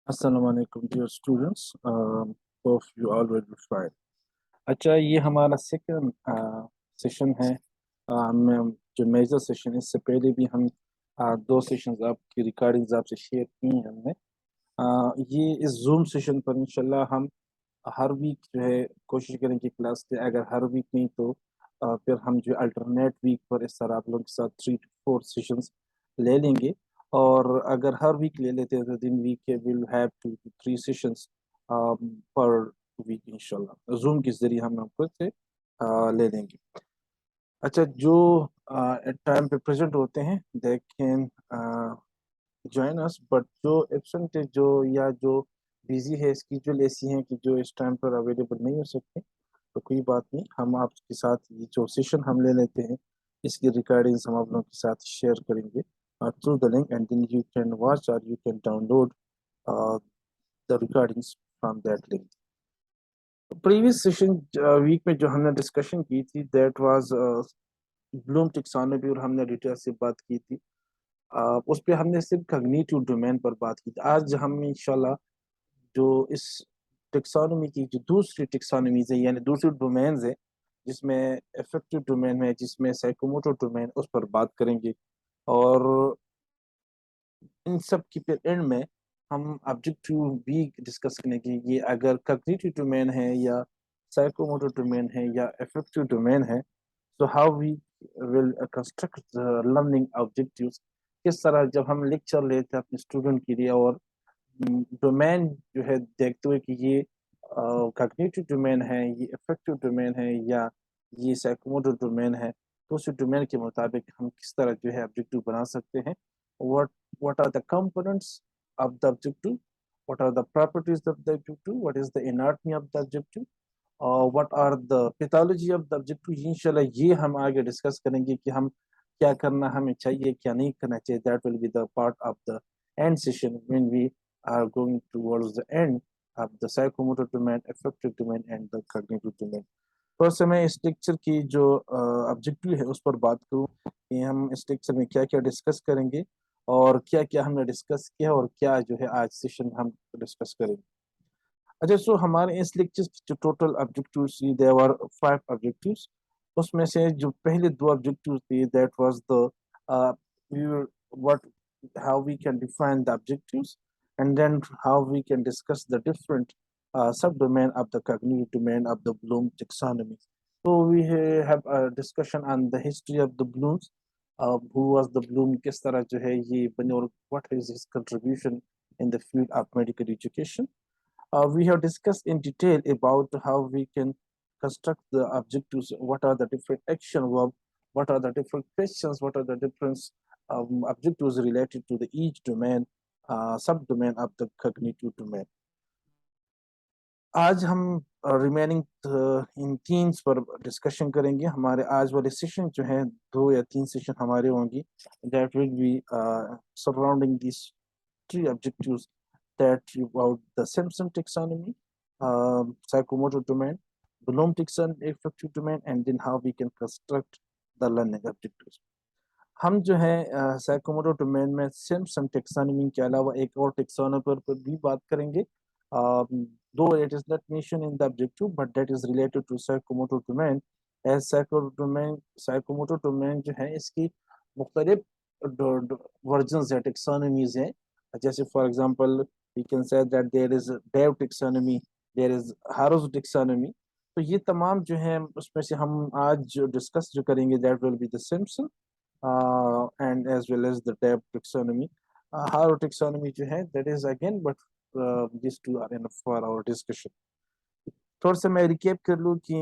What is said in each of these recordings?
अस्सलाम वालेकुम dear students, hope you all will be fine. अच्छा, ये हमारा सेकंड सेशन है। में जो मेजर सेशन, इससे पहले भी हम दो सेशंस आपकी रिकॉर्डिंग्स आपसे शेयर की हैं हमने। ये इस जूम सेशन पर इंशाल्लाह हम हर वीक जो है कोशिश करेंगे क्लास के, अगर हर वीक नहीं तो फिर हम जो अल्टरनेट वीक पर इस तरह आप लोगों के साथ 3 to 4 सेशंस ले लेंगे। और अगर हर वीक ले लेते हैं तो दिन वीक के विल हैव 2 to 3 सेशंस पर वीक इंशाल्लाह जूम के जरिए हम आपको से ले लेंगे। अच्छा, जो टाइम पे प्रेजेंट होते हैं they can join us, but जो एब्सेंट है, जो या जो बिजी है, स्केड्यूल ऐसी हैं कि जो इस टाइम पर अवेलेबल नहीं हो सकते, तो कोई बात नहीं, हम आपके साथ ये जो सेशन हम ले लेते हैं इसकी रिकॉर्डिंग्स हम आप लोगों के साथ शेयर करेंगे through the link, and then you can watch और you can download the recordings from that link. Previous session week में जो हमने डिस्कशन की थी दैट वाज ब्लूम टेक्सोनोमी, और हमने डिटेल से बात की थी। उस पे हमने सिर्फ कॉग्निटिव डोमेन पर बात की थी। आज हम इंशाल्लाह जो इस टेक्सोनोमी की जो दूसरी टेक्सोनमीज है, यानी दूसरी डोमेन्स है, जिसमें अफेक्टिव डोमेन है, जिसमें साइकोमोटर डोमेन, उस पर बात करेंगे। और इन सब की फिर एंड में हम ऑब्जेक्टिव भी डिस्कस करेंगे। ये अगर कॉग्निटिव डोमेन है या साइकोमोटर डोमेन है या अफेक्टिव डोमेन है, तो how we will construct learning objectives. किस तरह जब हम लेक्चर लेते हैं अपने स्टूडेंट के लिए, और डोमेन जो है देखते हुए कि ये कॉग्निटिव डोमेन है, ये इफेक्टिव डोमेन है, या ये साइकोमोटर डोमेन है, तो उस डोमेन के मुताबिक हम किस तरह जो है ऑब्जेक्टिव बना सकते हैं। What are the components of the objective, what are the properties of the objective, what is the anatomy of the objective, और what are the pathology of the objective. इंशाल्लाह ये हम आगे डिस्कस करेंगे कि हम क्या करना हमें चाहिए, क्या नहीं करना चाहिए। That will be the part of the end session when we are going towards the end of the psychomotor domain, affective domain, and the cognitive domain. तो समय इस लेक्चर की जो ऑब्जेक्टिव है उस पर बात करूं कि हम इस लेक्चर में क्या क्या डिस्कस करेंगे, और क्या क्या हमने डिस्कस किया, और क्या जो है आज सेशन हम डिस्कस करेंगे। अच्छा, सो हमारे इस लेक्चर की जो टोटल ऑब्जेक्टिव्स थी, देयर वर 5 ऑब्जेक्टिव्स। उसमें से जो पहले 2 ऑब्जेक्टिव्स थे that was the what how we can define the objectives, and then how we can discuss the different subdomain of the cognitive domain of the Bloom taxonomy. So we have a discussion on the history of the Blooms, who was the Bloom, किस तरह जो है ये बने, और what is his contribution in the field of medical education. We have discussed in detail about how we can construct the objectives, what are the different action verb, what are the different questions, what are the different objectives related to the each domain, subdomain of the cognitive domain. आज हम remaining in तीन पर discussion करेंगे। हमारे आज वाले session जो हैं 2 या 3 सेशन हमारे होंगी, that will B surrounding this 3 objectives that about the Simpson taxonomy, psychomotor domain, Bloom taxonomy, affective domain, and then how we can construct the learning objectives. हम जो है साइकोमोटर डोमेन में सिम्पसन टेक्सोनॉमी के अलावा एक और टेक्सोनॉमी पर भी बात करेंगे, though it is not mention in the objective but that is related to psychomotor domain. As psychomotor domain जो है इसकी मुख्तलिफ वर्जन्स है, टेक्सोनॉमीज हैं। जैसे for example we can say that there is Dave taxonomy, there is Harrow's taxonomy. तो ये तमाम जो है उसमें से हम आज जो डिस्कस जो करेंगे that will be the Simpson and as well as the tab taxonomy. Haro taxonomy जो है that is again, but these two are enough for our discussion. थोड़ा सा मैं रिकेप कर लूँ कि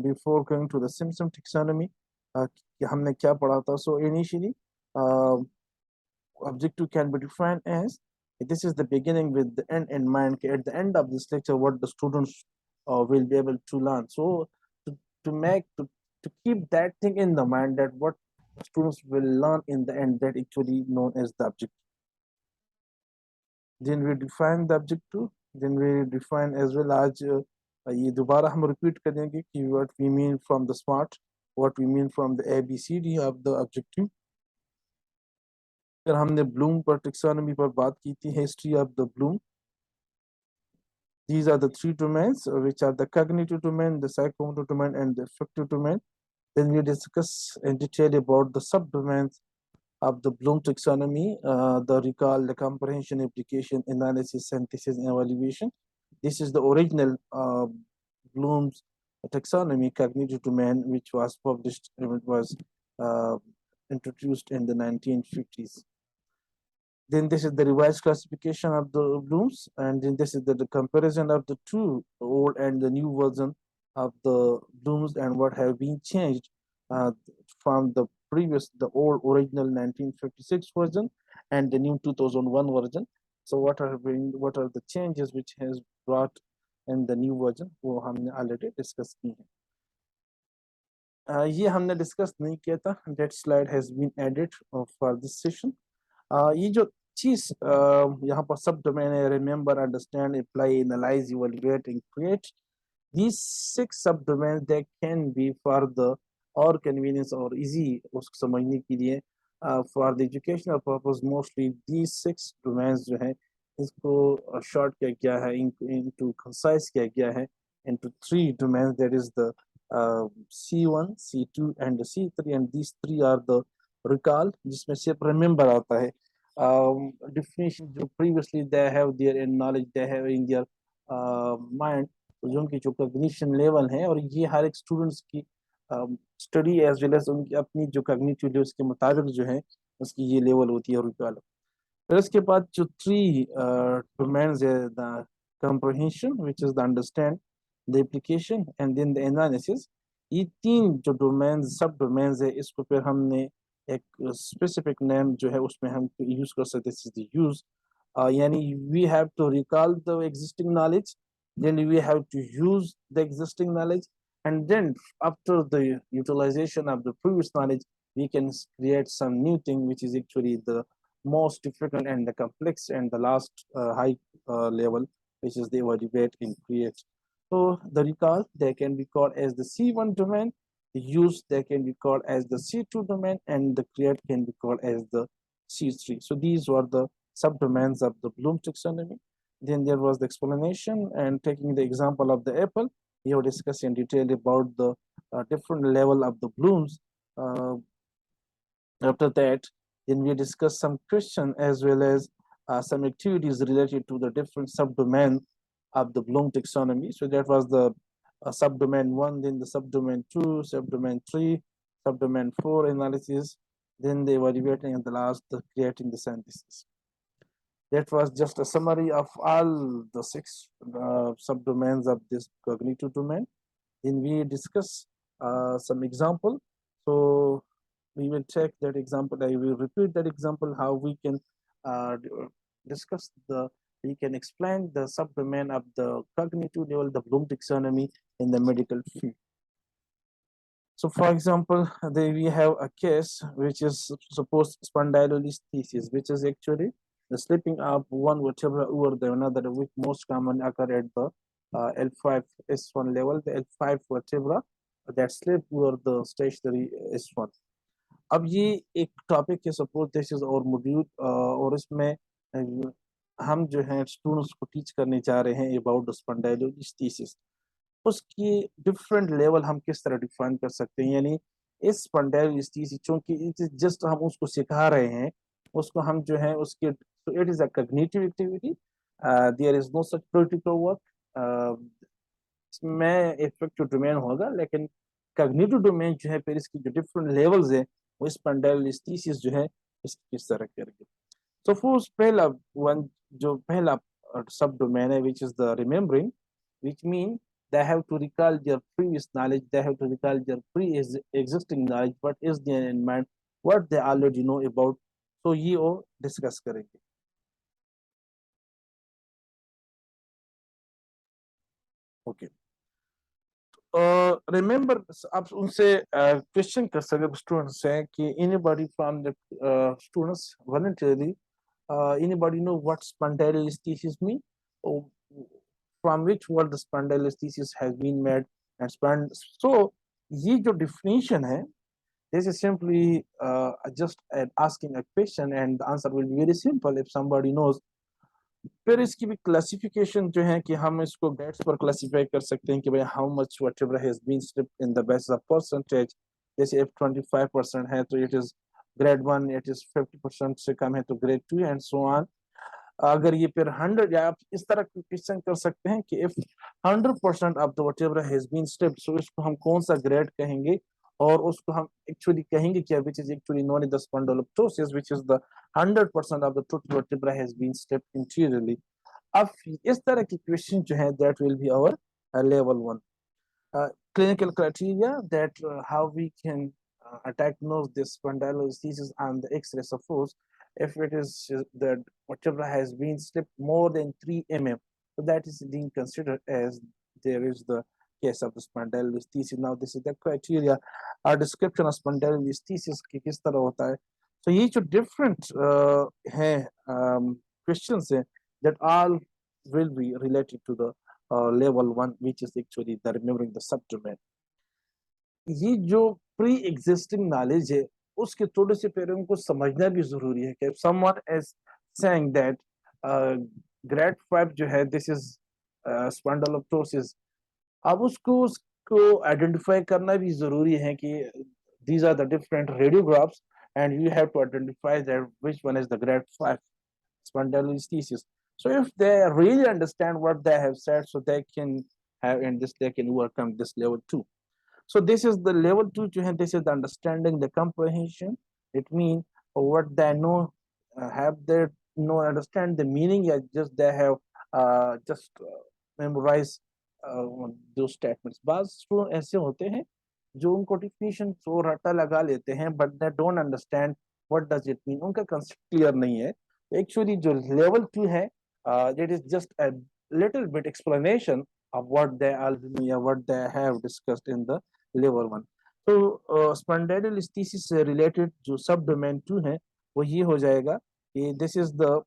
before going to the Simpson taxonomy कि हमने क्या पढ़ा था। So initially objective can be defined as, this is the beginning with the end in mind. At the end of this lecture what the students will be able to learn. So to keep that thing in the mind, that what students will learn in the end, that actually known as the objective. Then we define the objective, then we define as well as ये दोबारा हम repeat करेंगे कि what we mean from the SMART, what we mean from the ABCD of the objective. फिर हमने Bloom पर taxonomy पर बात की थी, history of the Bloom, These are the three domains, which are the cognitive domain, the psychomotor domain, and the affective domain. Then we discuss in detail about the subdomains of the Bloom taxonomy, the recall, the comprehension, application, analysis, synthesis, and evaluation. This is the original Bloom's taxonomy cognitive domain, which was published, it was uh, introduced in the 1950s. Then this is the revised classification of the blooms, and then this is the comparison of the two old and the new version of the blooms and what have been changed uh, from the previous, the old original 1956 version and the new 2001 version. So what are the changes which has brought in the new version, वो हमने already discuss की है. ये हमने discuss नहीं किया था. That slide has been added for this session. ये जो चीज यहाँ पर सब डोमेन है, remember, understand, apply, analyze, evaluate, and create. These 6 subdomains, they can be for the or convenience or easy उसको समझने के लिए for the educational purpose. Mostly these 6 domains जो है इसको short किया गया है, into concise किया गया है into 3 domains, that is the C1, C2 and the C3, and these 3 are the recall, जिसमें सिर्फ remember आता है. Definition जो previously they have their in knowledge, they have in their mind, जो उनकी जो cognition level है, और ये हर एक students की study as well as उनकी अपनी जो cognitive level के मुताबिक जो है उसकी ये level होती है recall. फिर उसके बाद जो 3 domains है, the comprehension, which is the understand, the application and then the analysis. ये 3 जो domains सब domains है, इसको फिर हमने एक specific name जो है उसमें हम use कर सकते हैं. This is the use. Yani we have to recall the existing knowledge, then we have to use the existing knowledge, and then after the utilization of the previous knowledge, we can create some new thing, which is actually the most difficult and the complex and the last high level, which is the evaluate and create. So the recall, they can be called as the C1 domain, the use, they can be called as the C2 domain, and the create can be called as the C3. So these were the subdomains of the Bloom taxonomy. Then there was the explanation, and taking the example of the apple, we have discussed in detail about the different level of the blooms. After that, then we discuss some question as well as some activities related to the different subdomain of the Bloom taxonomy. So that was the subdomain 1, then the subdomain 2, subdomain 3, subdomain 4 analysis, then the evaluating, and the last, the creating the synthesis. That was just a summary of all the 6 subdomains of this cognitive domain. Then we discuss some example. So we will take that example. I will repeat that example, how we can discuss we can explain the subdomain of the cognitive level, the Bloom taxonomy in the medical field. So for example, we have a case which is supposed spondylolisthesis, which is actually the slipping of one vertebra over the another, which most commonly occur at the L5S1 level, the L5 vertebra that slip over the stationary S1. अब ये एक topic है, suppose this is और module, और इसमें हम जो है स्टूडेंट्स को टीच करने जा रहे हैं अबाउट द स्पॉन्डाइलोलिस्थेसिस. उसकी डिफरेंट लेवल हम किस तरह डिफाइन कर सकते हैं. यानी इस स्पॉन्डाइलोलिस्थेसिस चूंकि जस्ट हम उसको सिखा रहे हैं, उसको हम जो है उसके, it is a cognitive activity, there is no such practical work. इसमें इफेक्टिव डोमेन होगा, लेकिन कॉग्निटिव डोमेन जो है फिर इसकी जो डिफरेंट लेवल्स है वो स्पॉन्डाइलोलिस्थेसिस जो है इसकी किस तरह करेंगे. So first पहला वन जो पहला सब डोमेन है, which is the remembering, which mean they have to recall their previous knowledge, they have to recall their pre-existing knowledge, what is there in mind, what they already know about. So ये वो discuss करेंगे. Okay. Remember, आप उनसे question कर सकते students से कि anybody from the students voluntarily, anybody know what spondylolisthesis mean, or from which word the spondylolisthesis has been made, and so ये जो definition है, this is simply just asking a question and the answer will be very simple if somebody knows फिर इसकी भी classification जो है कि हम इसको ग्रेड्स पर क्लासिफाई कर सकते हैं कि भाई how much whatever has been slipped in the basis of percentage. जैसे if 25% है तो it is grade 1, it is 50% से कम है तो ग्रेड 2 एंड सो ऑन। अगर ये फिर 100, या आप इस तरह क्वेश्चन कर सकते हैं कि if 100% of the whatever has been slipped, so इसको हम कौन सा ग्रेड कहेंगे, और उसको हम एक्चुअली कहेंगे क्या, which is actually known as the spondylolisthesis, which is the 100% of the total vertebra has been slipped interiorly. अब इस तरह की क्वेश्चन जो है that will be our level 1 clinical criteria, that how we can diagnose this spondylolisthesis on the X-ray. Suppose if it is that vertebra has been slipped more than 3 mm, so that is being considered as there is the case of the spondylolisthesis. Now this is the criteria, our description of spondylolisthesis कि किस तरह होता है. So ये जो different है questions है, that all will be related to the level 1, which is actually the remembering the subdomain. ये जो प्री एग्जिस्टिंग नॉलेज है उसके थोड़े से पहले उनको समझना भी जरूरी है कि someone is saying that grade 5 जो है this is spondylolisthesis, अब उसको आइडेंटिफाई करना भी जरूरी है कि these are the different radiographs and you have to identify that which one is the grade 5 spondylolisthesis. So if they really understand what they have said, so they can have in this, they can overcome this level 2. So this is the level 2 जो है, this is the understanding, the comprehension. It means what they know, have they know, understand the meaning, या just they have just memorize those statements. बाज student ऐसे होते हैं जो उनको definition तो रट्टा लगा लेते हैं, but they don't understand what does it mean, उनका concept clear नहीं है. Actually जो level 2 है, it is just a little bit explanation of what they already, what they have discussed in the level 1. तो spondylolisthesis से related जो सब domain 2 है वो ये हो जाएगा कि this is the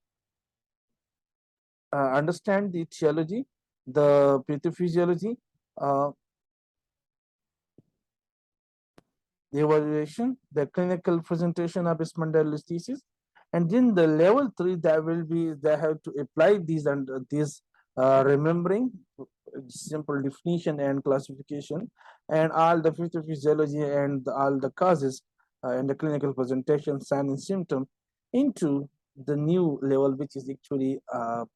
understand the etiology, the pathophysiology, the evaluation, the clinical presentation of spondylolisthesis, and then the level 3 that will be, they have to apply these and these remembering, simple definition and classification, and all the pathophysiology and all the causes and the clinical presentation, sign and symptom into the new level, which is actually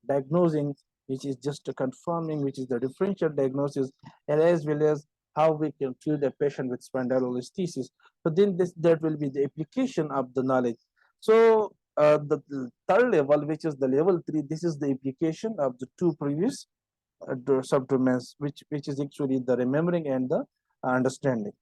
diagnosing, which is just confirming, which is the differential diagnosis, and as well as how we can treat a patient with spondylolisthesis. So then that will be the application of the knowledge. So the third level, which is the level 3, this is the application of the two previous subdomains, which is actually the remembering and the understanding.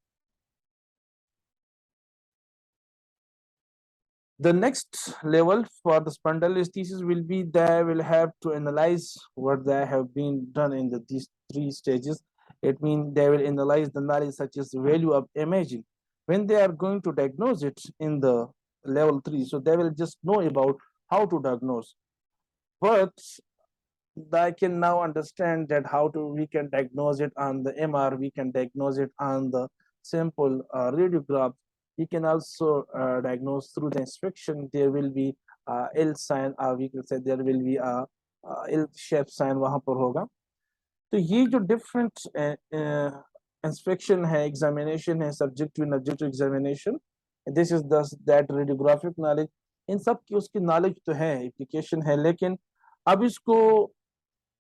The next level for the spondylolisthesis will be they will have to analyze what they have been done in these 3 stages. It means they will analyze the knowledge such as the value of imaging. When they are going to diagnose it in the level 3, so they will just know about how to diagnose. But I can now understand that we can diagnose it on the MR, we can diagnose it on the simple radiograph. We can also diagnose through the inspection. There will be L sign, we can say there will be a L shape sign वहाँ पर होगा. तो ये जो different inspection है, examination है, subjective and objective examination, this is that radiographic knowledge. इन सब की उसकी knowledge तो है, application है, लेकिन अब इसको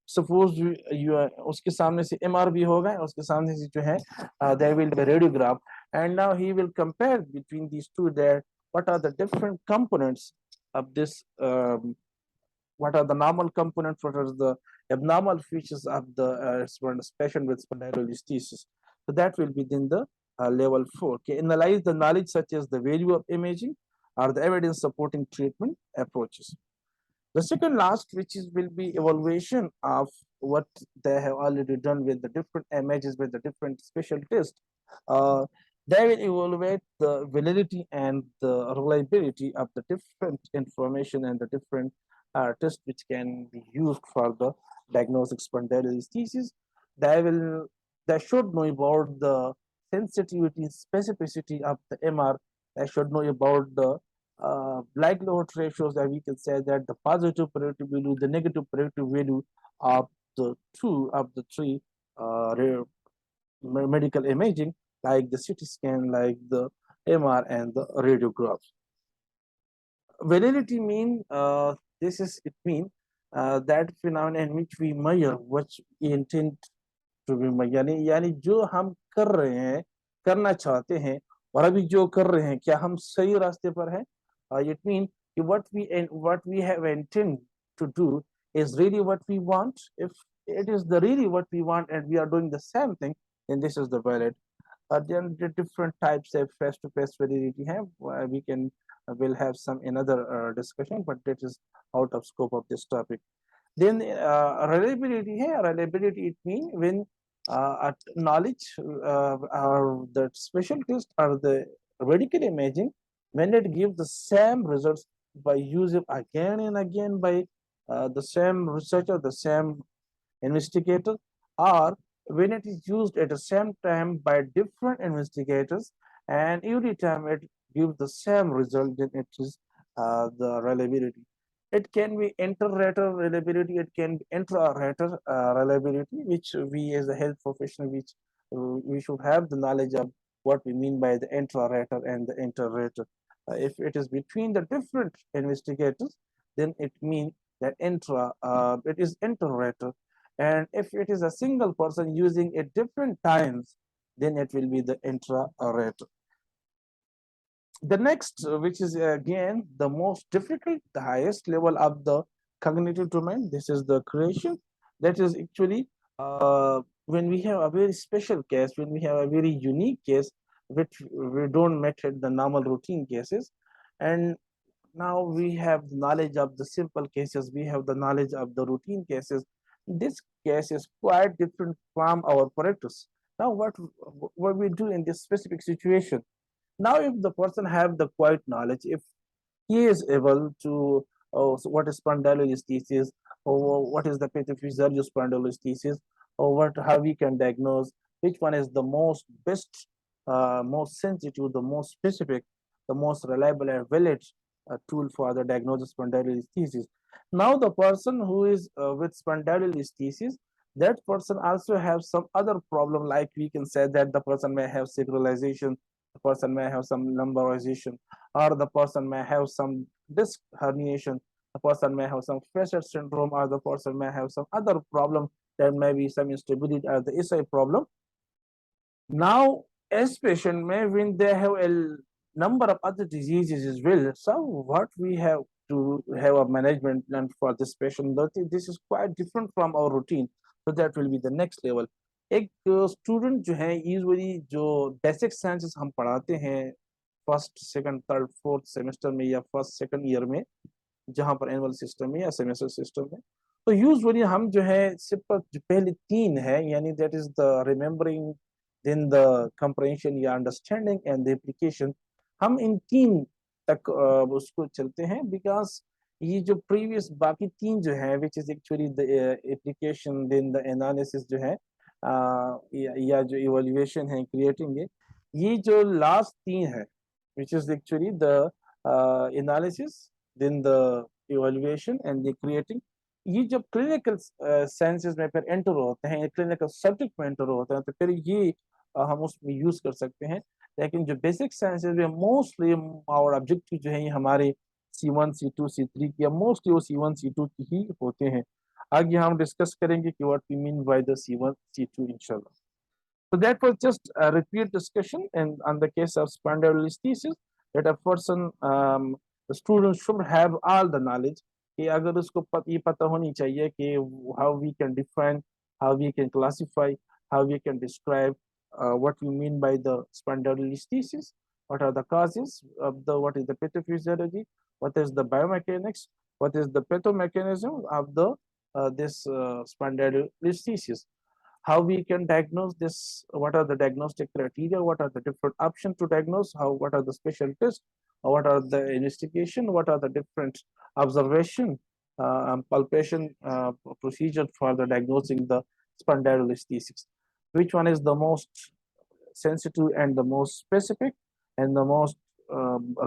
suppose उसके सामने से MR भी होगा, उसके सामने से जो है there will be a radiograph, and now he will compare between these two, there what are the different components of this, what are the normal components, what are the abnormal features of the patient with spondylolisthesis. So that will be in the level 4. Okay, analyze the knowledge such as the value of imaging or the evidence supporting treatment approaches. The second last, which will be evaluation of what they have already done with the different images, with the different special tests. They will evaluate the validity and the reliability of the different information and the different tests which can be used for the diagnostic spondylolisthesis. They should know about the sensitivity, specificity of the MR. They should know about the likelihood ratios that we can say that the positive predictive value, the negative predictive value of the three medical imaging, like the CT scan, like the MR and the radiographs. Validity mean it mean that phenomenon in which we measure what we intend to be यानी जो हम कर रहे हैं, करना चाहते हैं और अभी जो कर रहे हैं क्या हम सही रास्ते पर हैं? It means what we have intent to do is really what we want. If it is really what we want and we are doing the same thing, then this is the valid. Then the different types of face-to-face validity have. We can will have some another discussion, but that is out of scope of this topic. Then reliability है. Reliability it means when knowledge or the special test or the radical imaging, when it gives the same results by using again and again by the same researcher, the same investigator, or when it is used at the same time by different investigators, and every time it gives the same result, then it is the reliability. It can be inter-rater reliability, it can be intra-rater reliability, which we as a health professional, which we should have the knowledge of what we mean by the intra-rater and the inter-rater. If it is between the different investigators, then it means that it is inter-rater. And if it is a single person using at different times, then it will be the intra-rater. The next, which is again the most difficult, the highest level of the cognitive domain, this is the creation. That is actually when we have a very special case, when we have a very unique case, which we don't match the normal routine cases. And now we have knowledge of the simple cases, we have the knowledge of the routine cases. This case is quite different from our practice. Now what we do in this specific situation? Now, if the person have the quiet knowledge, if he is able to, so what is spondylolisthesis, or what is the pathophysiology spondylolisthesis, or how we can diagnose, which one is the most best, most sensitive, the most specific, the most reliable and valid tool for the diagnosis of spondylolisthesis. Now, the person who is with spondylolisthesis, that person also have some other problem, like we can say that the person may have sacralization, the person may have some lumbarization, or the person may have some disc herniation, the person may have some facet syndrome, or the person may have some other problem. There may be some instability or the SI problem. Now, as patient may, when they have a number of other diseases as well, so what we have to have a management plan for this patient, this is quite different from our routine. So that will be the next level. एक student जो है usually जो basic sciences हम पढ़ाते हैं first second third fourth semester में या first second year में, जहां पर एनुअल सिस्टम में या सेमेस्टर सिस्टम में, तो यूजुअली हम जो है सिर्फ जो पहले तीन है, यानी that is the remembering, then the comprehension या अंडरस्टैंडिंग एंड द एप्लीकेशन, हम इन तीन तक उसको चलते हैं, बिकॉज ये जो प्रीवियस बाकी तीन जो है which is actually the application, then the analysis जो है या जो इवैल्यूएशन है क्रिएटिंग, ये जो लास्ट तीन है which is actually the analysis, then the evaluation and the creating, ये जब क्लिनिकल साइंसेस में फिर एंटर होते हैं, क्लिनिकल सब्जेक्ट में एंटर होते हैं, तो फिर ये हम उसमें यूज कर सकते हैं। लेकिन जो बेसिक साइंसेस में मोस्टली और ऑब्जेक्टिव जो है ये हमारे C1 C2 C3 या मोस्टली वो C1 C2 की ही होते हैं। आगे हम डिस्कस करेंगे कि what we mean by the C1 C2 इंशाल्लाह। So that was just a repeat discussion, and on the case of spondylolisthesis, that a person, the student should have all the knowledge कि अगर उसको ये पता होनी चाहिए कि how we can define, how we can classify, how we can describe what we mean by the spondylolisthesis, what are the causes of the, what is the pathophysiology, what is the biomechanics, what is the pathomechanism of the this spondylolisthesis, how we can diagnose this, what are the diagnostic criteria, what are the different options to diagnose, what are the special tests, what are the investigation, what are the different observation and palpation procedure for the diagnosing the spondylolisthesis, which one is the most sensitive and the most specific and the most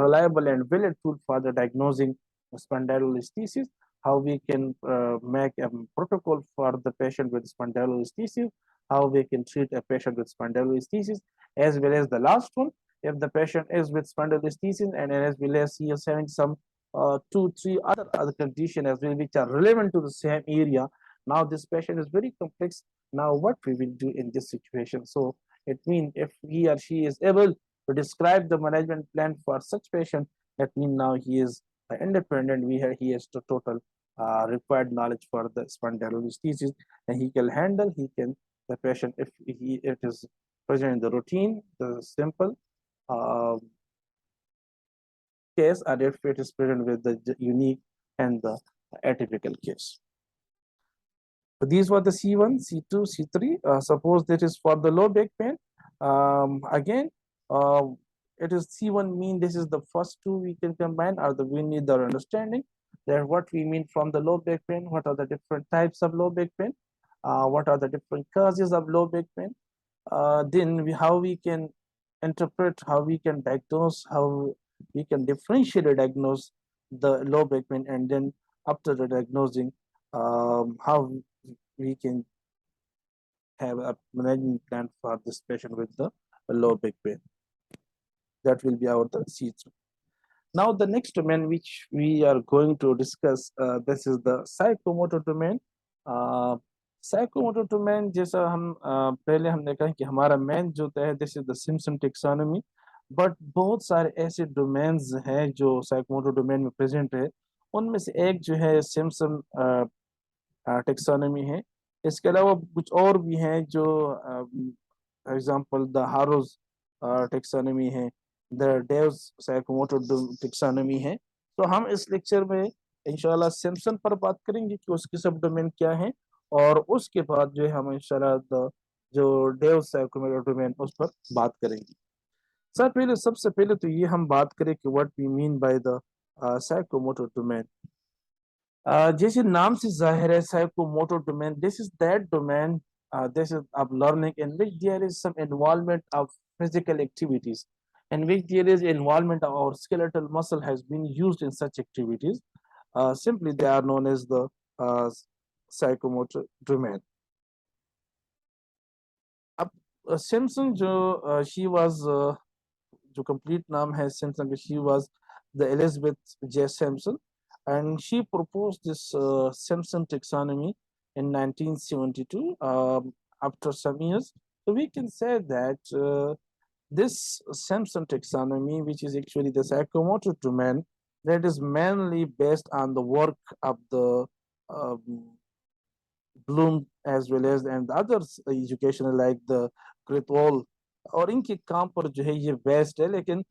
reliable and valid tool for the diagnosing spondylolisthesis, how we can make a protocol for the patient with spondylolisthesis, how we can treat a patient with spondylolisthesis, as well as the last one, if the patient is with spondylolisthesis and as well as he is having some 2, 3 other conditions as well which are relevant to the same area. Now this patient is very complex. Now what we will do in this situation? So it means if he or she is able to describe the management plan for such patient, that means now he is independent. He has the total required knowledge for the spondylolisthesis, and he can handle. He can the patient if it is present in the routine, the simple case, or if it is present with the unique and the atypical case. So these were the C1, C2, C3. Suppose that is for the low back pain. Again, it is C1 mean this is the first two we can combine, or we need the understanding that what we mean from the low back pain, what are the different types of low back pain, what are the different causes of low back pain, then how we can interpret, how we can diagnose, how we can differentially diagnose the low back pain, and then after the diagnosing, how we can have a management plan for this patient with the low back pain. That will be our C3. Now the next domain which we are going to discuss, this is the psychomotor domain. Psychomotor domain जैसा हम पहले हमने कहा कि हमारा main जो है this is the Simpson taxonomy, but बहुत सारे ऐसे डोमेन्स हैं जो साइकोमोटर डोमेन में प्रेजेंट है। उनमें से एक जो है सिम्पसन टेक्सोनॉमी है। इसके अलावा कुछ और भी हैं जो एग्जांपल द हारोज टेक्सोनॉमी है, द डेव्स साइकोमोटर टेक्सोनॉमी है। तो हम इस लेक्चर में इंशाल्लाह सिम्पसन पर बात करेंगे कि उसके सब डोमेन क्या हैं, और उसके बाद जो है हम इंशाल्लाह जो डेव साइकोमोटर डोमेन उस पर बात करेंगे। सबसे पहले तो ये हम बात करें कि what we mean by the psychomotor domain. जैसे नाम से जाहिर है psychomotor domain, this is that domain, this is of learning in which there is some involvement of physical activities, in which there is involvement of our skeletal muscle has been used in such activities. Simply they are known as the psychomotor domain. अब Simpson जो she was जो complete नाम है Simpson, she was the Elizabeth J. Simpson, and she proposed this Simpson taxonomy in 1972. After some years, so we can say that this Simpson taxonomy, which is actually the psychomotor domain, that is mainly based on the work of the Bloom as well as and others educational like the Critwell, और इनके काम पर जो है ये based है, लेकिन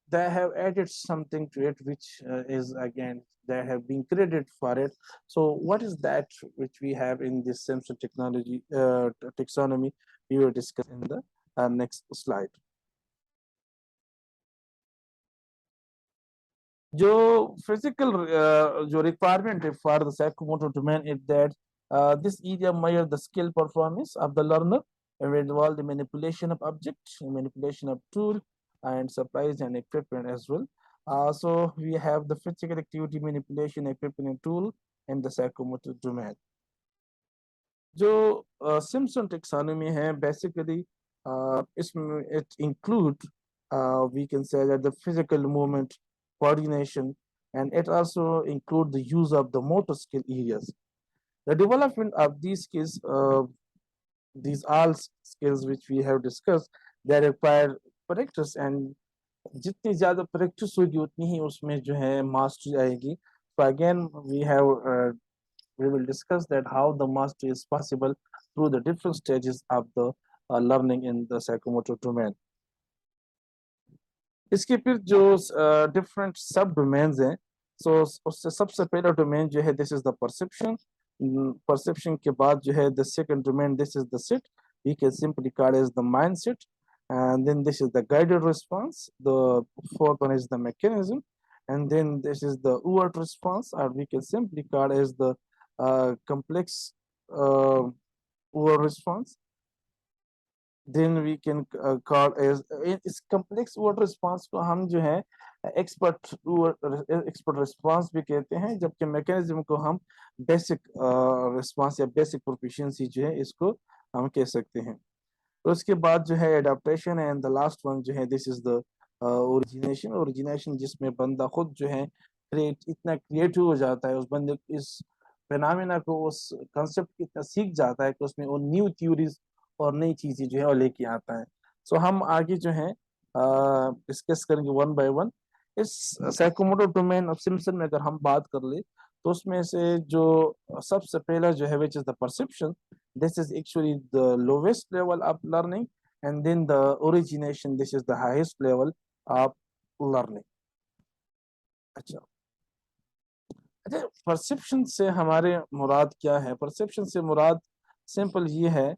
they have added something to it which is again they have been credited for it. So what is that which we have in this Simpson technology taxonomy? We will discuss in the next slide. जो physical जो requirement for the psychomotor domain is that this area measures the skill performance of the learner and involve the manipulation of object, manipulation of tool, and supplies and equipment as well. So we have the physical activity, manipulation, equipment, and tool, and the psychomotor domain. जो Simpson taxonomy है basically इसमें it include we can say that the physical movement, coordination, and it also include the use of the motor skill areas. The development of these skills, these all skills which we have discussed, they require practice, and जितनी ज़्यादा practice होगी उतनी ही उसमें जो है mastery आएगी. So again we will discuss that how the mastery is possible through the different stages of the learning in the psychomotor domain. इसके फिर जो different sub domains हैं, so उससे सबसे पहला domain जो है this is the perception. Perception के बाद जो है the second domain, this is the sit, we can simply call as the mindset, and then this is the guided response. The fourth one is the mechanism, and then this is the overt response, or we can simply call as the complex overt response. then we can call as इस complex word response को हम जो है expert response भी कहते हैं, जबकि mechanism को हम basic response या basic proficiency जो है इसको हम कह सकते हैं। तो उसके बाद जो है adaptation है, and the last one जो है this is the origination जिसमें बंदा खुद जो है इतना क्रिएटिव हो जाता है, उस बंदे इस फेनामिना को, उस कंसेप्ट को इतना सीख जाता है कि उसमें वो न्यू थ्योरीज और नई चीजें जो है वो लेके आता है। सो हम आगे जो है डिस्कस करेंगे वन बाय वन। इस साइकोमोटर डोमेन ऑफ सिम्पसन में अगर हम बात कर ले तो उसमें से जो सबसे पहला जो है which is the perception, this is actually the lowest level of learning, and then the origination, this is the highest level of learning. अच्छा अच्छा, परसेप्शन से हमारे मुराद क्या है? परसेप्शन से मुराद सिंपल ये है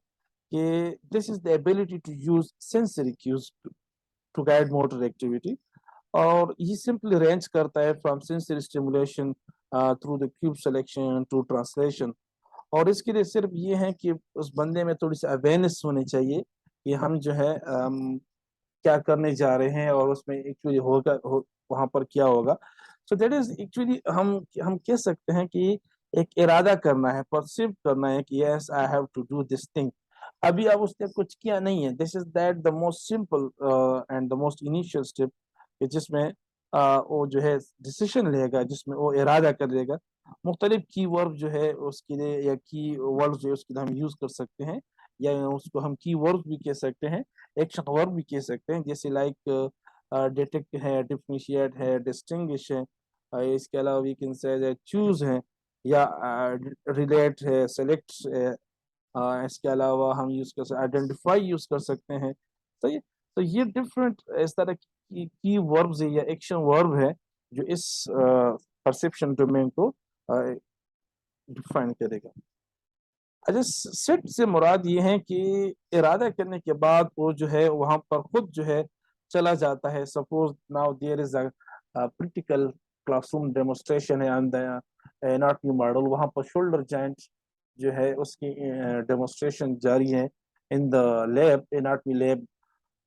कि this is the ability to use sensory cues to guide motor activity, और ये सिंपली रेंज करता है from sensory stimulation through the cue selection to translation. और इसके लिए सिर्फ ये है कि उस बंदे में थोड़ी सी अवेयरनेस होनी चाहिए कि हम जो है क्या करने जा रहे हैं और उसमें एक्चुअली वहां पर क्या होगा। सो दैट इज एक्चुअली हम कह सकते हैं कि एक इरादा करना है, परसीव करना है कि yes I have to do this thing. अभी अब उसने कुछ किया नहीं है, this is that the most simple and the most initial step, जिसमें वो जो है डिसीजन लेगा, जिसमें वो इरादा करेगा। मुख्तलिफ की वर्ब जो है उसके लिए, या की वर्ड जो है उसके लिए हम यूज कर सकते हैं, या उसको हम की वर्ब भी कह सकते हैं, एक्शन वर्ब भी कह सकते हैं, जैसे लाइक डिटेक्ट है, डिफरेंशिएट है, डिस्टिंग्विश है, इसके अलावा वी कैन से चूज है, या रिलेट है, सेलेक्ट है, इसके अलावा हम यूज कर सकते आइडेंटिफाई यूज कर सकते हैं। तो ये डिफरेंट इस तरह की वर्ब्स है या एक्शन वर्ब है जो इस परसेप्शन डोमेन को डिफाइन करेगा। अच्छा, सेट से मुराद ये है कि इरादा करने के बाद वो जो है वहां पर खुद जो है चला जाता है। Suppose now there is a practical classroom demonstration है ऑन द एनाटॉमी मॉडल, वहां पर शोल्डर जॉइंट जो है उसकी डेमोन्स्ट्रेशन जारी है in the lab, anatomy lab.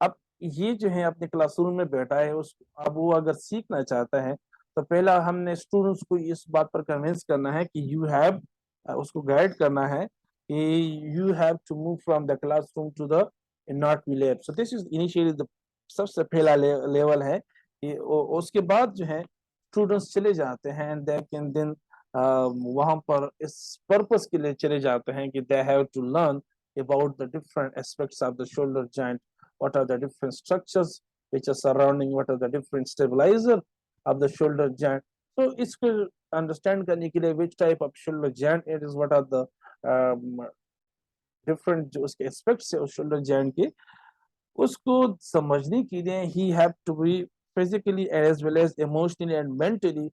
अब ये जो है अपने क्लासरूम में बैठा है, उस अब वो अगर सीखना चाहता है तो पहला हमने स्टूडेंट्स को इस बात पर कन्विंस करना है कि यू हैव, उसको गाइड करना है कि you have to move from the classroom to the not be lab. So this is initially the सबसे पहला लेवल है कि उसके बाद जो है स्टूडेंट्स चले जाते हैं एंड दे कैन देन वहां पर इस पर्पस के लिए चले जाते हैं कि they have to learn about the different aspects of the shoulder joint, what are the different structures which are surrounding, what are the different stabilizer of the shoulder joint. So इसको understand करने के लिए which type of shoulder joint it is, what are the different जो उसके aspects है उस shoulder joint के, उसको समझने के लिए he have to be physically as well as emotionally and mentally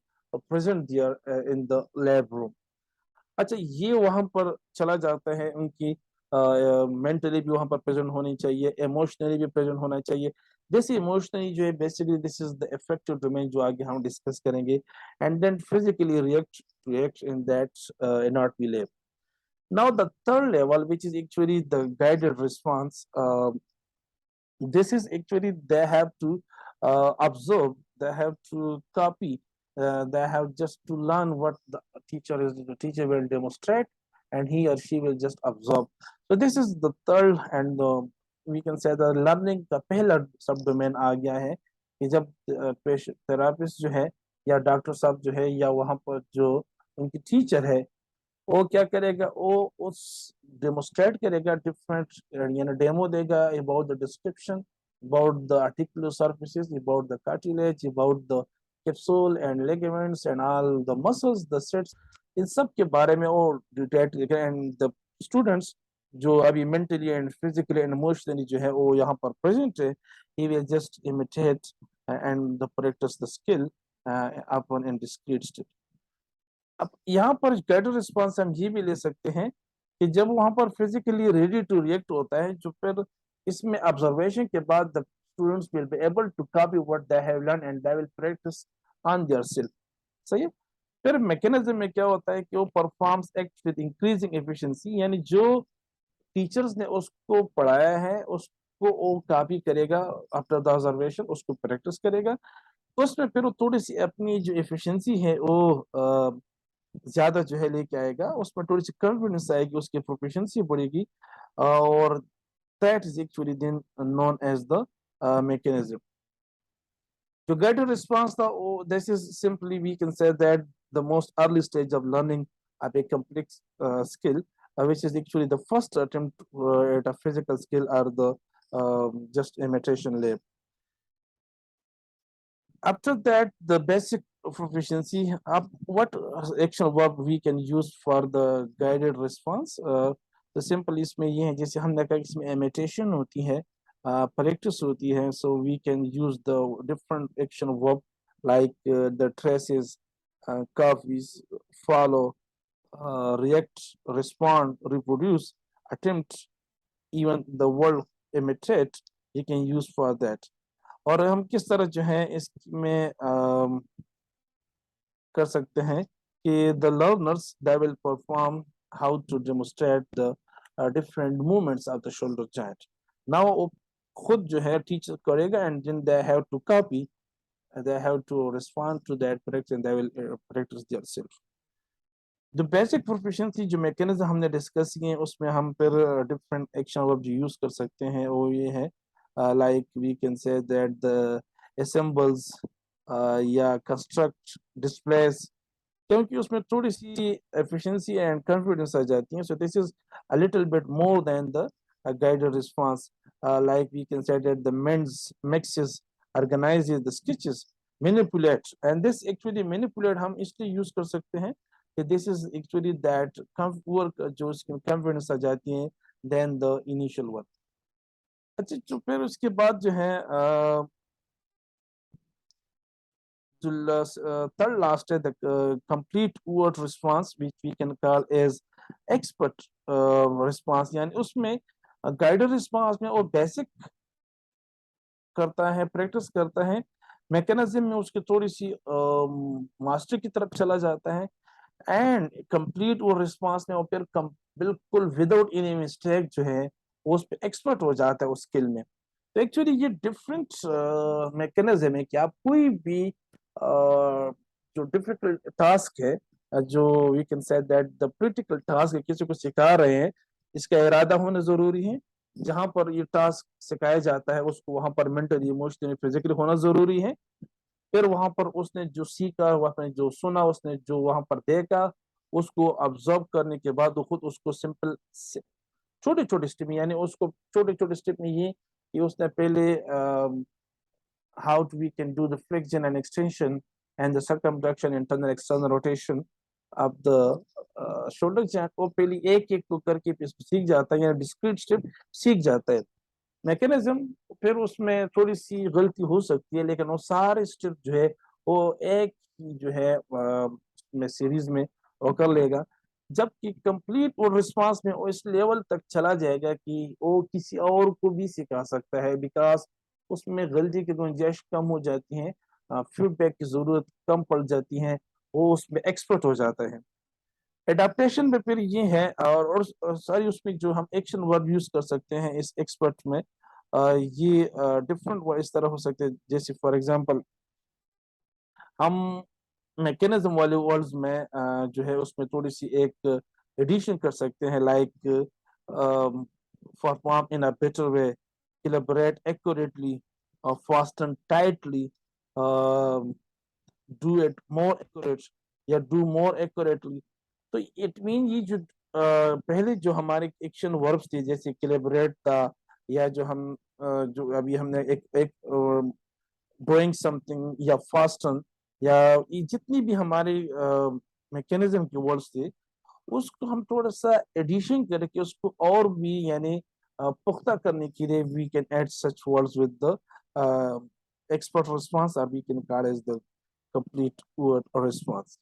present there in the lab room. अच्छा, ये वहां पर चला जाता है, उनकी मेंटली भी वहां पर प्रेजेंट होनी चाहिए, इमोशनली भी प्रेजेंट होना चाहिए। जैसे इमोशनली जो है basically this is the affective domain जो आगे हम डिस्कस करेंगे, and then physically react in that not be level. Now the third level which is actually the guided response, this is actually they have to observe, they have to copy, they have just to learn what the teacher will demonstrate, and he or she will just absorb. So this is the third and the, we can say the learning का पहला सब domain आ गया है कि जब therapist जो है या डॉक्टर साहब जो है या वहां पर जो उनकी टीचर है, वो क्या करेगा, वो उस डेमोस्ट्रेट करेगा डिफरेंट, यानी डेमो देगा about the description, about the articular surfaces, about the cartilage, about the capsule and ligaments and all the muscles, the sets, इन सब के बारे में वो डिटेल देगा। एंड द स्टूडेंट्स जो अभी mentally and physically and emotionally जो है वो यहाँ पर प्रेजेंट है, he will just imitate and the practice the skill upon in discrete state. अब यहाँ पर गाइडेड रिस्पॉन्स हम ये भी ले सकते हैं कि जब वहां पर फिजिकली रेडी टू रिएक्ट होता है, जो फिर इसमें ऑब्जर्वेशन के बाद the students will be able to copy what they have learn and they will practice on their self. सही है। फिर मैकेनिज्म में क्या होता है कि वो performs act with increasing efficiency, यानी जो टीचर्स ने उसको पढ़ाया है उसको वो कॉपी करेगा आफ्टर द ऑब्जर्वेशन, उसको प्रैक्टिस करेगा, उसमें फिर वो थोड़ी सी अपनी जो एफिशिएंसी है वो ज्यादा जो है लेके आएगा, उसमें थोड़ी सी कॉन्फिडेंस आएगी, उसकी प्रोफिशिएंसी बढ़ेगी, और that is actually then known as the mechanism. To get a response, this is simply we can say that the most early stage of learning of a complex skill, which is actually the first attempt at a physical skill or the just imitation lab. After that, the basic proficiency. What action verb we can use for the guided response? The simple इसमें ये है, जैसे हमने कहा इसमें imitation होती है, practice होती है, so we can use the different action verb like the traces, copies, follow, react, respond, reproduce, attempt, even the word imitate you can use for that. और हम किस तरह जो है इसमें कर सकते हैं कि the learners they will perform how to demonstrate the different movements of the shoulder joint. Now वो खुद जो है टीचर करेगा and then they have to copy, they have to respond to that practice and they will practice themselves. The basic proficiency जो mechanism हमने discuss किए हैं उसमें हम फिर डिफरेंट एक्शन वर्ब जो यूज कर सकते हैं वो ये है, like we can say that the assembles या construct displays, क्योंकि उसमें थोड़ी सी efficiency and confidence आ जाती है, so this is a little bit more than the guided response, like we can say that the mends, mixes, organizes, the sketches, manipulate, and this actually manipulate हम इसलिए use कर सकते हैं कि this is actually that work जो उसकी confidence आ जाती है than the initial one. अच्छा, तो फिर उसके बाद जो है third last है the complete word response which we can call as expert response, यानी उसमें guided response में वो basic करता है, प्रैक्टिस करता है, मैकेनिज्म में उसकी थोड़ी सी मास्टर की तरफ चला जाता है, एंड कंप्लीट वो रिस्पांस में वो फिर बिल्कुल विदाउट एनी मिस्टेक जो है उस पे एक्सपर्ट हो जाता है उस स्किल में. तो एक्चुअली ये डिफरेंट मैकेनिज्म है कि आप कोई भी जो डिफिकल्ट टास्क है, जो we can say that the critical task है, किसी को सिखा रहे हैं, इसका इरादा होना जरूरी है, जहां पर ये टास्क सिखाया जाता है उसको वहां पर मेंटली, इमोशनली, फिजिकली होना जरूरी है. फिर वहां पर उसने जो सीखा, उसने जो सुना, उसने जो वहां पर देखा, उसको ऑब्जर्व करने के बाद वो खुद उसको सिंपल छोटे छोटे स्टेप, यानी उसको छोटे छोटे स्टेप में ये कि उसने पहले how we can do the flexion and extension and the circumflexion, internal external rotation of the shoulder joint, वो पहले एक एक को करके सीख जाता है, या डिस्क्रीट स्टेप सीख जाता है. मैकेनिज्म फिर उसमें थोड़ी सी गलती हो सकती है, लेकिन वो सारे स्टेप जो है वो एक ही जो है में सीरीज में वो कर लेगा, जबकि कंप्लीट वो रिस्पांस में वो इस लेवल तक चला जाएगा कि वो किसी और को भी सिखा सकता है, बिकॉज उसमें गलती की गुंजाइश कम हो जाती है, फीडबैक की जरूरत कम पड़ जाती है, वो उसमें एक्सपर्ट हो जाता है. एडाप्टेशन में फिर ये है, और सारी उसमें जो हम एक्शन वर्ब यूज कर सकते हैं इस एक्सपर्ट में, ये डिफरेंट इस तरह हो सकते हैं, जैसे फॉर एग्जांपल हम मैकेनिज्म वाले वर्ड्स में जो है उसमें थोड़ी सी एक एडिशन कर सकते हैं, like perform in a better way, collaborate accurately, fasten tightly, do it more accurate या do more accurately. तो इट मीन ये जो पहले जो हमारे एक्शन वर्ब्स थे जैसे कोलैबोरेट था, या जो हम जो अभी हमने एक डूइंग समथिंग या फास्टन, या ये जितनी भी हमारे मैकेनिज्म के वर्ड्स थे, उसको हम थोड़ा सा एडिशन करके उसको और भी यानी पुख्ता करने के लिए we can add such words with the expert response, और we can call as the complete word response.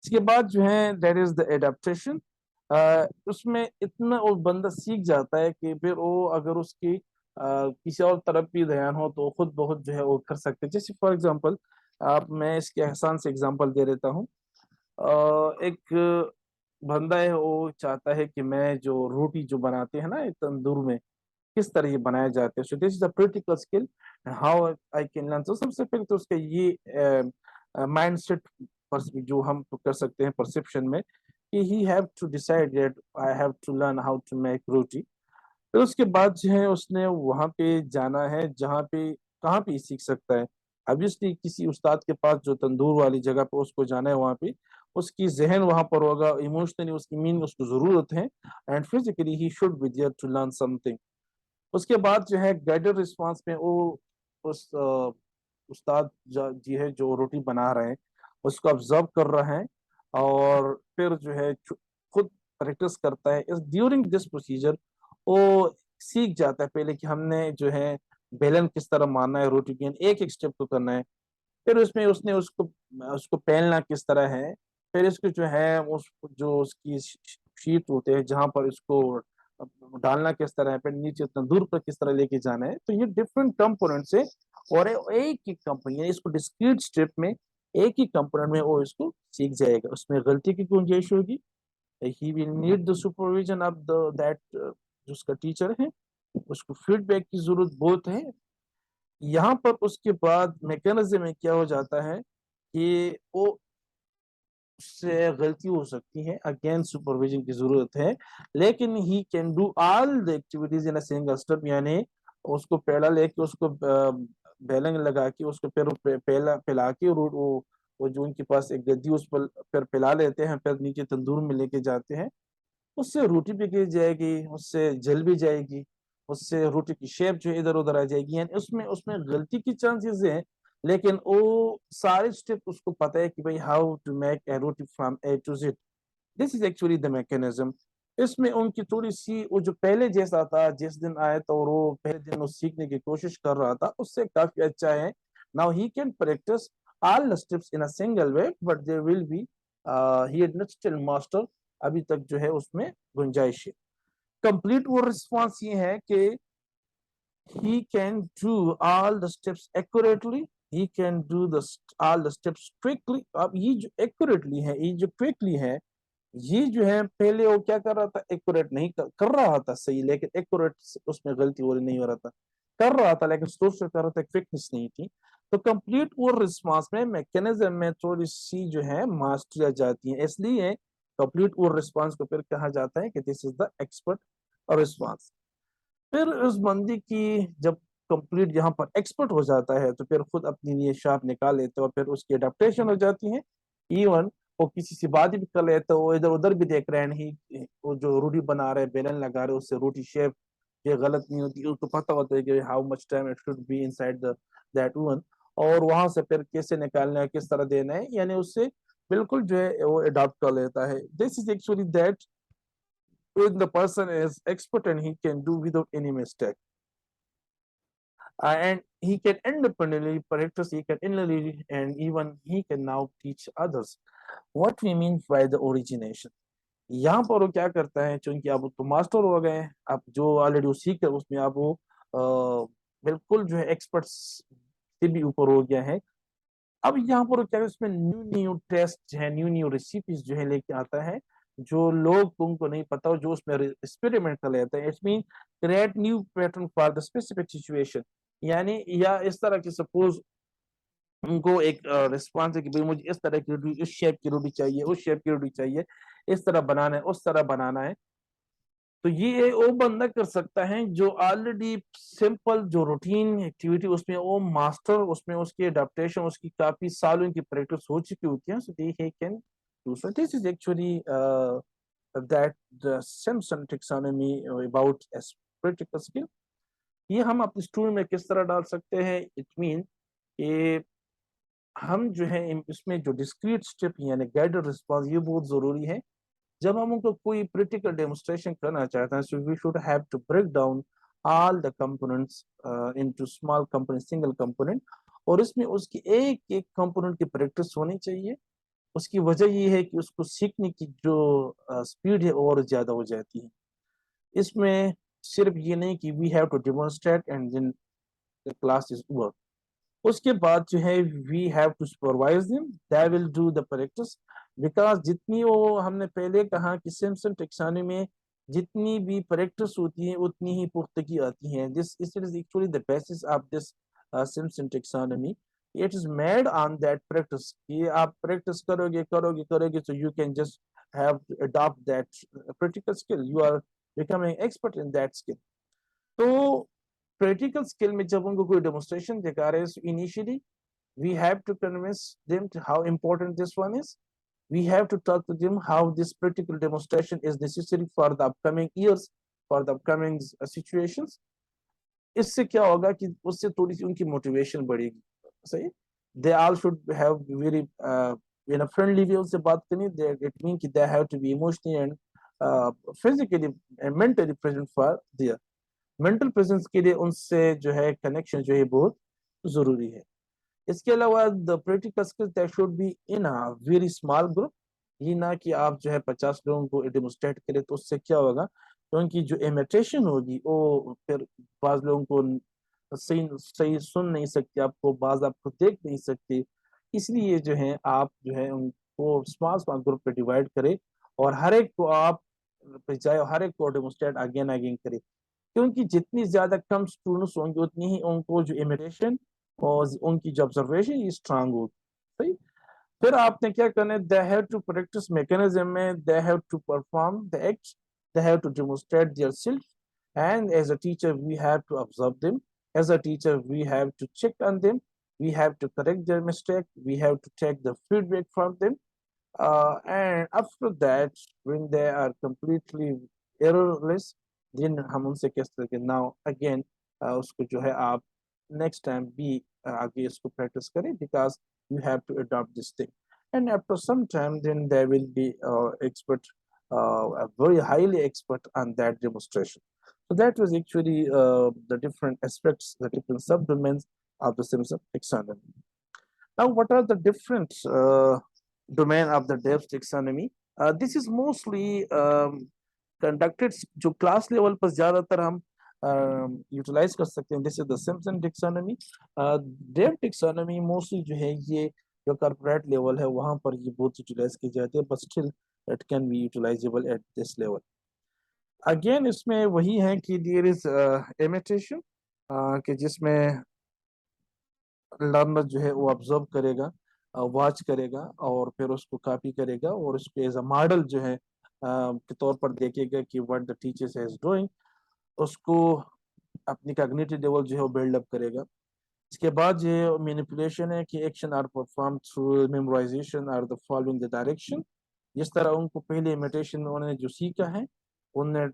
इसके बाद जो है दैट इज द एडेप्टेशन. उसमें इतना वो बंदा सीख जाता है कि फिर वो अगर उसकी किसी और तरफ भी ध्यान हो तो खुद बहुत जो है वो कर सकते हैं. जैसे फॉर एग्जांपल आप, मैं इसके एहसान से एग्जांपल दे देता हूँ. एक बंदा है वो चाहता है कि मैं जो रोटी जो बनाते हैं ना तंदूर में, किस तरह ये बनाए जाते हैं। सो this is a critical skill, how I can learn. तो सबसे पहले तो उसका ये माइंड सेट जो हम कर सकते हैं परसेप्शन में, कि he have to decide that I have to learn how to make roti. फिर उसके बाद जो है उसने वहां पे जाना है जहाँ पे, कहाँ पे सीख सकता है। ऑब्वियसली किसी उस्ताद के पास जो तंदूर वाली जगह पे उसको जाना है, वहां पे उसकी जहन वहां पर होगा, इमोशनली उसकी मीनिंग उसको जरूरत है, and physically he should be there to learn something. उसके बाद जो है गाइडेड रिस्पांस में वो उस उस्ताद जी है जो रोटी बना रहे हैं उसको ऑब्जर्व कर रहे हैं, और फिर जो है खुद प्रैक्टिस करता है। इस ड्यूरिंग दिस प्रोसीजर वो सीख जाता है पहले कि हमने जो है बेलन किस तरह मारना है, रोटी की एक एक स्टेप को करना है। फिर उसमें उसने उसको उसको पहनना किस तरह है। फिर इसको जो है उस जो उसकी शीट होते हैं जहां पर इसको डालना किस तरह है, फिर नीचे तंदूर पर किस तरह लेके जाना है। तो ये डिफरेंट कंपोनेंट्स है, और एक ही कंपनी इसको डिस्क्रीट स्टेप में एक ही कंपोनेंट में वो इसको सीख जाएगा। उसमें गलती की गुंजाइश होगी, he will need the supervision of the that जो उसका टीचर है, उसको फीडबैक की जरूरत बहुत है। यहाँ पर उसके बाद मैकेनिज्म में क्या हो जाता है कि वो उससे गलती हो सकती है, अगेन सुपरविजन की जरूरत है, लेकिन he can do all the activities in a single step. यानी उसको पेड़ा लेके उसको बेलन लगा के उसको पेला पिला के, और वो जो उनके पास एक गद्दी उस पर फिर पिला लेते हैं, फिर नीचे तंदूर में लेके जाते हैं। उससे रोटी भी गिर जाएगी, उससे जल भी जाएगी, उससे रोटी की शेप जो इधर उधर आ जाएगी, यानी उसमें उसमें गलती की चांसेस है। लेकिन वो सारे स्टेप उसको पता है कि भाई how to make a roti from A to Z. This is actually the mechanism. इसमें उनकी थोड़ी सी वो जो पहले जैसा था, जिस दिन आया था और वो पहले दिन वो सीखने की कोशिश कर रहा था, उससे काफी अच्छा है। Now he can practice all the steps in a single way, but there will be he is not still master. अभी तक जो है उसमें गुंजाइश है। कंप्लीट वो रिस्पॉन्स ये है कि he can do all the steps accurately, he can do all the steps quickly। अब ये जो accurately है, ये जो quickly है, ये जो है पहले वो क्या कर रहा था, एक्यूरेट नहीं कर रहा था सही, लेकिन एक्यूरेट उसमें गलती हो रही नहीं हो रहा था, कर रहा था लेकिन सोच कर रहा था, क्विकनेस नहीं थी। तो कंप्लीट वो रिस्पांस में मैकेनिज्म में थोड़ी सी जो है मास्टरी आ जाती है, इसलिए कंप्लीट वो रिस्पांस को फिर कहा जाता है कि this is the expert response. फिर उस बंदी की जब कंप्लीट यहाँ पर एक्सपर्ट हो जाता है तो फिर खुद अपनी लिए शाप निकाल लेते हैं, और फिर उसकी अडेप्टेशन हो जाती है। इवन वो किसी से बात भी कर लेते हैं, वो इधर उधर भी देख रहे हैं, नहीं वो जो रोटी बना रहे बेलन लगा रहे उससे रोटी शेप ये गलत नहीं होती, उसको पता होता है कि how much time it should be inside the that oven, और वहां से फिर कैसे निकालना है, किस तरह देना है, यानी उससे बिल्कुल जो है वो अडॉप्ट कर लेता है। This is actually that when the person is expert and he can do without any mistake, and he can independently practice, he can independently, and even he can now teach others। what we mean by the origination, यहाँ पर वो क्या करता है, चूंकि आप तो master हो गए हैं, आप जो ऑलरेडी वो सीख कर उसमें आप वो बिल्कुल जो है एक्सपर्ट्स से भी ऊपर हो गया है। अब यहाँ पर क्या है, उसमें न्यू न्यू टेस्ट है, न्यू न्यू रेसिपीज जो है लेके आता है, जो लोग तुमको नहीं पता हो, जो उसमें एक्सपेरिमेंट कर लेते हैं। It's mean create new pattern for the specific situation. यानी या इस तरह की सपोज उनको एक रिस्पॉन्स है कि भाई मुझे इस तरह की रोटी, इस शेप की रोटी चाहिए, उस शेप की रोटी चाहिए, इस तरह बनाना है, उस तरह बनाना है। तो ये वो बंदा कर सकता है जो ऑलरेडी सिंपल जो रूटीन एक्टिविटी उसमें वो मास्टर, उसमें उसकी अडेप्टेशन उसकी काफी सालों की प्रैक्टिस हो चुकी होती है। So they can do so. This is actually that the Simpson taxonomy about a practical skill. ये हम अपने स्टूडेंट में किस तरह डाल सकते हैं, इट मीन कि हम जो है इसमें जो डिस्क्रीट स्टेप यानी गाइडेड रिस्पांस ये बहुत जरूरी है। जब हम उनको कोई प्रैक्टिकल डेमोन्स्ट्रेशन करना चाहते हैं, so we should have to break down all the components into small component, single component, और इसमें उसकी एक एक कंपोनेंट की प्रैक्टिस होनी चाहिए। उसकी वजह ये है कि उसको सीखने की जो स्पीड है और ज्यादा हो जाती है। इसमें सिर्फ ये नहीं कि we have to demonstrate and then the class is over. उसके बाद जो है we have to supervise them, they will do the practice. Because जितनी वो हमने पहले कहा कि सिम्पसन टेक्सोनॉमी में जितनी भी प्रैक्टिस होती है उतनी ही पुख्तगी आती है। This is actually the basis of this Simpson taxonomy. It is made on that practice कि आप प्रैक्टिस करोगे करोगे करोगे so you can just have to adopt that practical skill, you are becoming expert in that skill। तो practical skill में जब उनको कोई डेमोन्स्ट्रेशन दिखा रहे हैं initially we have to convince them to how important this one is. We have to talk to them how this practical demonstration is necessary for the upcoming years, for the upcoming situations। इससे क्या होगा कि उससे थोड़ी सी उनकी motivation बढ़ेगी। सही, they all should have very in a friendly way उनसे बात करनी। दे इट मीन कि they have to be emotionally and physically and mentally present for their. Mental presence के लिए उनसे जो है कनेक्शन जो है बहुत जरूरी है। इसके अलावा the practical skills that should be in a very small group. ये ना कि आप जो है 50 लोगों को डेमोन्स्ट्रेट करें तो उससे क्या होगा, तो उनकी जो इमिटेशन होगी वो फिर बाज लोगों को सही सही सुन नहीं सकते, आपको बाज आपको देख नहीं सकते। इसलिए जो है आप जो है उनको स्मॉल स्मॉल ग्रुप पे डिवाइड करें और हर एक को आप जाए हर एक को डेमोन्स्ट्रेट अगेन अगेन करें। क्योंकि जितनी ज्यादा कम स्टूडेंट्स होंगे उतनी ही उनको जो इमिटेशन और उनकी जो ऑब्जर्वेशन ये स्ट्रांग होगी। सही, फिर आपने क्या करना है, they have to practice mechanism में, they have to perform the act, they have to demonstrate their self and as a teacher we have to observe them, as a teacher we have to check on them, we have to correct their mistake, we have to take the feedback from them, and after that when they are completely errorless then हम उनसे कह सकते हैं now again उसको जो है आप next time भी आगे इसको practice करें because you have to adopt this thing, and after some time then they will be expert, very highly expert on that demonstration। So that was actually the different aspects, the different subdomains of the Simpson taxonomy। Now, what are the different domain of the Debs taxonomy? This is mostly conducted जो class level पर ज़्यादातर हम utilize कर सकते हैं। This is the Simpson taxonomy। Debs taxonomy mostly जो है ये जो corporate level है वहाँ पर ये बहुत utilize की जाती है, but still it can be utilizable at this level। Again इसमें वही है कि there is imitation कि जिसमें लर्नर जो है वो ऑब्जर्व करेगा, वॉच करेगा और फिर उसको कॉपी करेगा और उसको एज अ मॉडल जो है के तौर पर देखेगा कि what the teacher is doing, उसको अपनी कॉग्निटिव लेवल जो है वो बिल्ड अप करेगा। इसके बाद जो है मैनिपुलेशन है कि action are perform through memorization or the following the direction. जिस तरह उनको पहले इमिटेशन में उन्होंने जो सीखा है, उनने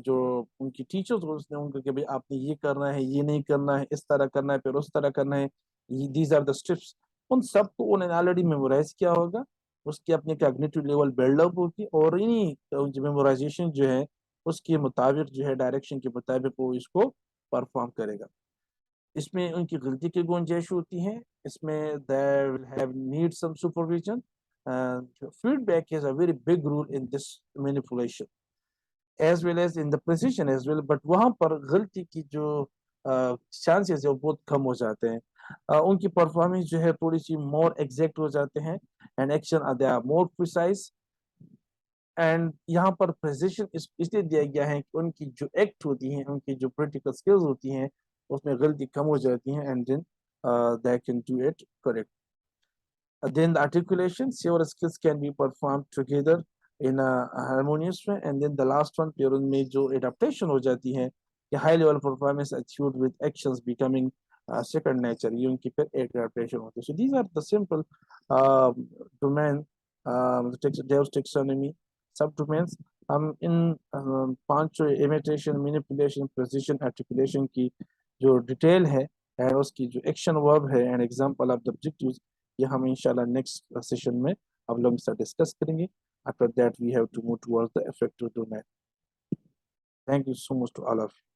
जो उनकी टीचर्स उसने उनको कि भाई आपने ये करना है, ये नहीं करना है, इस तरह करना है, फिर उस तरह करना है, दीज आर द स्टेप्स, उन सबको उन्होंने ऑलरेडी मेमोराइज किया होगा। उसकी अपनी कॉग्निटिव लेवल बिल्डअप होगी और इन्हीं जो मेमोराइजेशन जो है उसके मुताबिक जो है डायरेक्शन के मुताबिक वो इसको परफॉर्म करेगा। इसमें उनकी गलती की गुंजाइश होती है। इसमें they will have need some supervision and feedback is a very big role in this manipulation as well as in the precision as well, but वहाँ पर गलती की जो चांसेस है वो बहुत कम हो जाते हैं। उनकी परफॉर्मेंस जो है थोड़ी सी मोर एग्जैक्ट हो जाते हैं and action they are more precise. And यहाँ पर प्रिसिशन इसलिए दिया गया है कि उनकी जो एक्ट होती हैं, उनकी जो प्रैक्टिकल स्किल्स होती हैं उसमें गलती कम हो जाती हैं and then they can do it correct। Then the articulation, several skills can be performed together in a harmonious way, and then the last one फिर उनमें जो adaptation हो जाती है कि high level performance achieved with actions becoming second nature, ये उनकी फिर adaptation होती है। So these are the simple domain Debs taxonomy subdomains। हम इन पांचों imitation, manipulation, precision, articulation की जो डिटेल है एंड उसकी जो एक्शन वर्ब है and example of the objectives, ये हम इंशाल्लाह नेक्स्ट सेशन में आप लोगों के साथ डिस्कस करेंगे। After that we have to move towards the effective domain. Thank you so much to all of you.